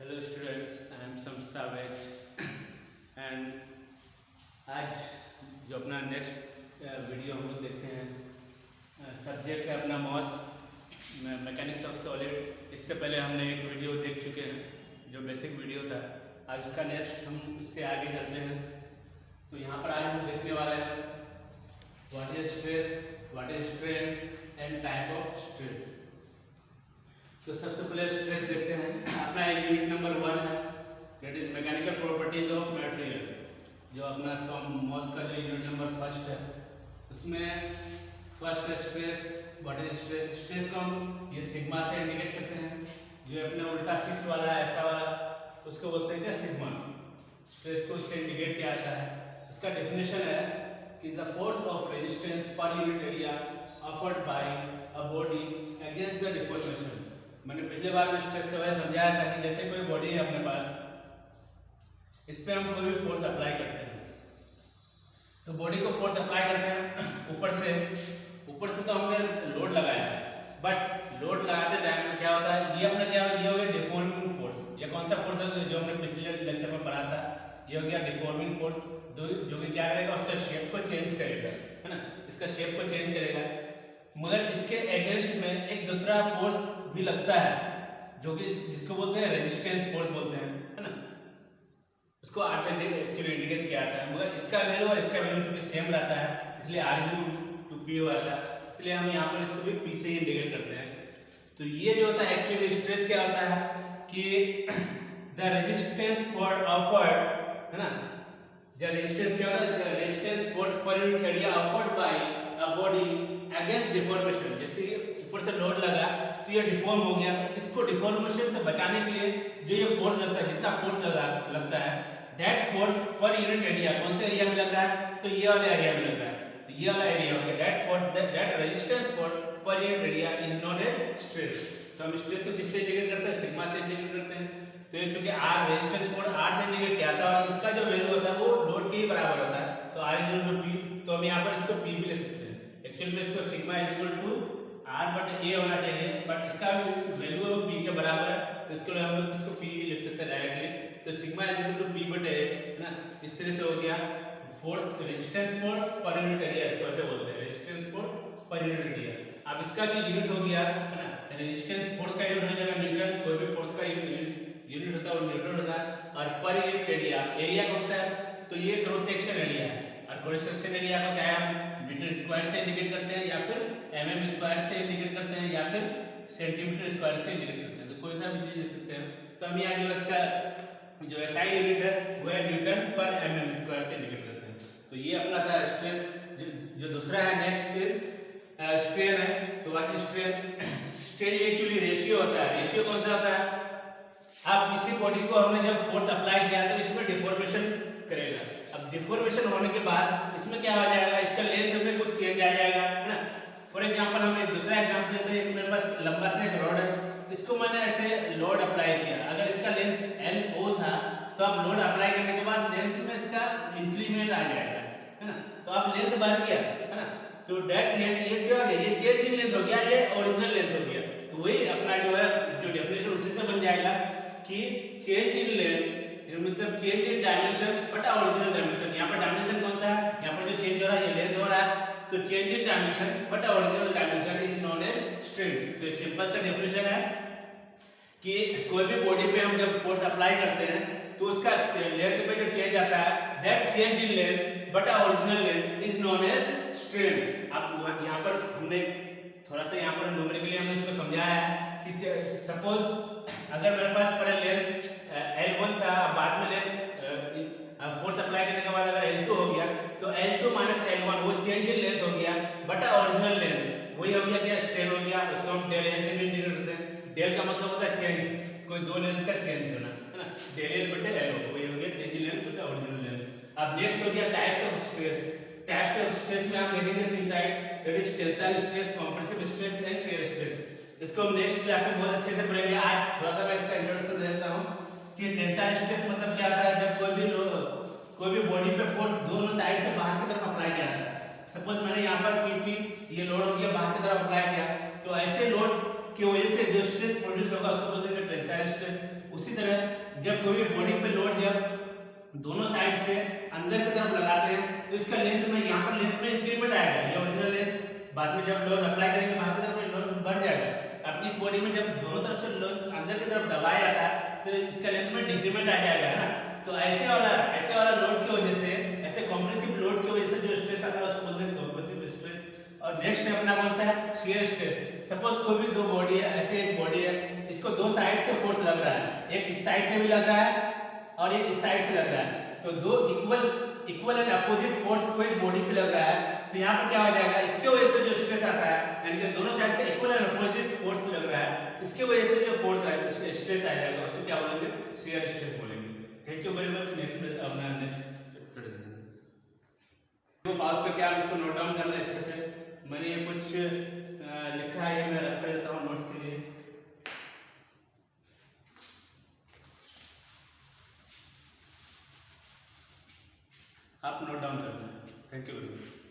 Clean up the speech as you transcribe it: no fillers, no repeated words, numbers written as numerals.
Hello students, I am संस्था veg and आज जो अपना नेक्स्ट वीडियो हम लोग देखते हैं, सब्जेक्ट है अपना मॉस मैकेनिक्स ऑफ सॉलिड। इससे पहले हमने एक वीडियो देख चुके हैं जो बेसिक वीडियो था। आज उसका नेक्स्ट हम इससे आगे चलते हैं। तो यहाँ पर आज हम देखने वाले हैं what is stress, what is strain and type of stress. तो सबसे पहले स्ट्रेस देखते हैं। अपना यूनिट नंबर 1 है, that is mechanical properties of material. जो अपना मॉस का जो यूनिट नंबर फर्स्ट है, उसमें first stress, what is stress. Stress को हम ये सिग्मा से इंडिकेट करते हैं। जो अपना उल्टा 6 वाला है, ऐसा वाला, उसको बोलते हैं क्या, सिग्मा। स्ट्रेस को इससे इंडिकेट किया जाता है। उसका डेफिनेशन है कि द फोर्स ऑफ रेजिस्टेंस पर unit area offered by a body against the deformation. मैंने पिछले बार में स्ट्रेस का वजह समझाया था कि जैसे कोई बॉडी है अपने पास, इस पे हम कोई भी फोर्स अप्लाई करते हैं। तो बॉडी को फोर्स अप्लाई करते हैं ऊपर से तो हमने लोड लगाया, बट लोड लगाते टाइम में क्या होता है, ये अपना क्या, ये हो गया डिफॉर्मिंग फोर्स। ये कौन सा फोर्स है जो हमने पिछले लेक्चर में पढ़ा था, ये हो गया डिफॉर्मिंग फोर्स, जो कि क्या करेगा, उसका शेप को चेंज करेगा, है ना। इसका शेप को चेंज करेगा, मगर इसके अगेंस्ट में एक दूसरा फोर्स भी लगता है, जो कि जिसको बोलते हैं रेजिस्टेंस फोर्स बोलते हैं, है ना। उसको आर से एक्चुअली इंडिकेट किया जाता है, मगर इसका वैल्यू और इसका वैल्यू क्योंकि सेम रहता है, इसलिए आर टू पी हो जाता है। इसलिए हम यहाँ पर इसको भी पी से ही इंडिकेट करते हैं। तो ये जो होता है एक्चुअली स्ट्रेस क्या होता है कि द रेजिस्टेंस फॉर ऑफर्ड, है ना, द रेजिस्टेंस क्या होता है, resistance force per unit area offered by a body against deformation. जैसे ऊपर से लोड लगा तो ये डिफॉर्म हो गया, तो इसको डिफॉर्मेशन से बचाने के लिए जो ये फोर्स लगता है, जितना फोर्स लगता है, that force per unit area, कौन से एरिया में लग रहा है, तो ये वाले एरिया में लग रहा है। तो ये वाला एरिया हो गया दैट फोर्स, दैट रेजिस्टेंस पर unit area is known as stress. तो हम स्ट्रेस को किससे इंडिकेट करते हैं, सिग्मा से इंडिकेट करते हैं। तो ये क्योंकि आर रेजिस्टेंस फोर्स आर से इंडिकेट किया था और इसका जो वैल्यू होता है वो लोड के ही बराबर होता है, तो R is equal to P. तो हम यहाँ पर इसको पी भी लिख सकते हैं। एक्चुअली में इसको sigma is equal to R but A होना चाहिए, बट इसका वैल्यू पी के बराबर है, तो इसके लिए हम लोग इसको पी लिख सकते हैं डायरेक्टली। तो sigma is equal to P but A, है ना। इस तरह से हो गया force, resistance force per unit area, इसको ऐसे बोलते हैं, resistance force per unit area. अब इसका जो यूनिट हो गया, है ना, रेजिस्टेंस फोर्स का यूनिट हो जाएगा न्यूटन, कोई भी फोर्स का यूनिट होता है वो न्यूटन होता है, और पर यूनिट एरिया, एरिया कौन सा है, तो ये क्रॉस सेक्शन एरिया है, और क्रॉस सेक्शन एरिया को क्या है, मीटर स्क्वायर से इंडिकेट करते हैं, या फिर mm स्क्वायर से इंडिकेट करते हैं, या फिर सेंटीमीटर स्क्वायर से इंडिकेट करते हैं, तो कोई सा भी चीज दे सकते हैं। तो हम यहाँ जो इसका जो एसआई यूनिट है वो है न्यूटन पर mm स्क्वायर से इंडिकेट करते हैं। तो ये अपना था स्ट्रेस। जो दूसरा है नेक्स्ट इज स्ट्रेन है। तो what is strain, strain actually ratio होता है। रेशियो कौन सा होता है, अब किसी बॉडी को हमने जब फोर्स अप्लाई किया तो इसमें डिफॉर्मेशन करेगा। अब डिफॉर्मेशन होने के बाद इसमें क्या हो जाएगा, इसका लेंथ में कुछ चेंज आ जाएगा, है ना। फॉर एग्जांपल हम एक दूसरा एग्जांपल लेते हैं, मेरे पास लंबा सा एक रॉड है, इसको मैंने ऐसे लोड अप्लाई किया। अगर इसका लेंथ LO था, तो अब लोड अप्लाई करने के बाद लेंथ में इसका इंक्रीमेंट आ जाएगा, है ना। तो अब लेंथ बढ़ गया, है ना। तो दैट लेंथ, ये क्या हो गया, ये चेंज इन लेंथ हो गया, ये ओरिजिनल लेंथ हो गया। तो वही अपना जो है जो डेफिनेशन उसी से बन जाएगा कि चेंज इन लेंथ मतलब change in dimension but original dimension. यहाँ पर डायमेंशन कौन सा है, यहाँ पर जो चेंज हो रहा है ये लेंथ हो रहा है, तो change in dimension but original dimension is known as strain. तो सिंपल सा डेफिनेशन है कि कोई भी बॉडी पे हम जब फोर्स अप्लाई करते हैं तो उसका लेंथ पे जो चेंज आता है, that change in length but original length is known as strain. अब यहाँ पर हमने थोड़ा सा यहाँ पर न्यूमेरिकली हमने इसको समझाया है कि सपोज अगर मेरे पास पहले लेंथ L1 था, बाद में लेंथ फोर्स अप्लाई करने के बाद अगर L2 हो गया, तो L2 माइनस L1 वो चेंज इन लेंथ हो गया, बट ओरिजिनल लेंथ वही हो गया, क्या स्ट्रेन हो गया। उसको हम डेल A से भी इंडिकेट करते हैं। डेल का मतलब होता है चेंज, कोई दो लेंथ का चेंज होना, है ना। डेल L बटे LO वही हो गया चेंज इन लेंथ बटे ओरिजिनल लेंथ। अब नेक्स्ट हो गया types of stress. Types of stress में हम देखेंगे 3 type, that is tensile stress, compressive stress and shear stress. इसको हम नेक्स्ट क्लास में बहुत अच्छे से पढ़ेंगे। आज थोड़ा सा मैं इसका इंट्रोडक्शन दे देता हूं कि टेंसाइल स्ट्रेस मतलब क्या होता है, जब कोई भी बॉडी पे फोर्स दोनों साइड से बाहर की तरफ अप्लाई किया जाता है। सपोज मैंने यहाँ पर PP ये लोड हो गया, बाहर की तरफ अप्लाई किया, तो ऐसे लोड की वजह से जो स्ट्रेस प्रोड्यूस होगा उसको बोलते हैं टेंसाइल स्ट्रेस। उसी तरह जब कोई भी बॉडी पे लोड जब दोनों साइड से अंदर की तरफ लगाते हैं तो इसका लेंथ में यहाँ पर लेंथ में इंक्रीमेंट आएगा। ये ओरिजिनल लेंथ बाद में जब लोड अप्लाई करेंगे वहां की तरफ लोड बढ़ जाएगा। अब इस बॉडी में जब दोनों तरफ से लोड अंदर की तरफ दबाया जाता है तो इसका लेंथ में डिक्रीमेंट आ जाएगा ना। तो ऐसे वाला लोड की वजह से, ऐसे कॉम्प्रेसिव लोड की वजह से जो स्ट्रेस आता है उसको बोलते हैं कॉम्प्रेसिव स्ट्रेस। और नेक्स्ट है अपना कौन सा है, शियर स्ट्रेस। सपोज कोई भी दो बॉडी है, ऐसे एक बॉडी है, इसको दो साइड से फोर्स लग रहा है, एक इस साइड से भी लग रहा है और एक इस साइड से लग रहा है। तो दो इक्वल एंड अपोजिट फोर्स कोई बॉडी पे लग रहा है तो यहाँ पर क्या हो जाएगा, इसके वजह से जो स्ट्रेस आता है यानी कि दोनों साइड से इक्वल एंड अपोजिट फोर्स लग रहा है, इसके वजह से जो फोर्स आएगा उसमें स्ट्रेस आ जाएगा, उसको क्या बोलेंगे, शियर स्ट्रेस बोलेंगे। Thank you very much. Next अपना नेक्स्ट तो पास करके आप इसको नोट डाउन कर लें अच्छे से। मैंने ये कुछ लिखा है, ये मैं रख कर देता हूँ नोट्स के लिए, आप नोट डाउन कर लें। Thank you very much.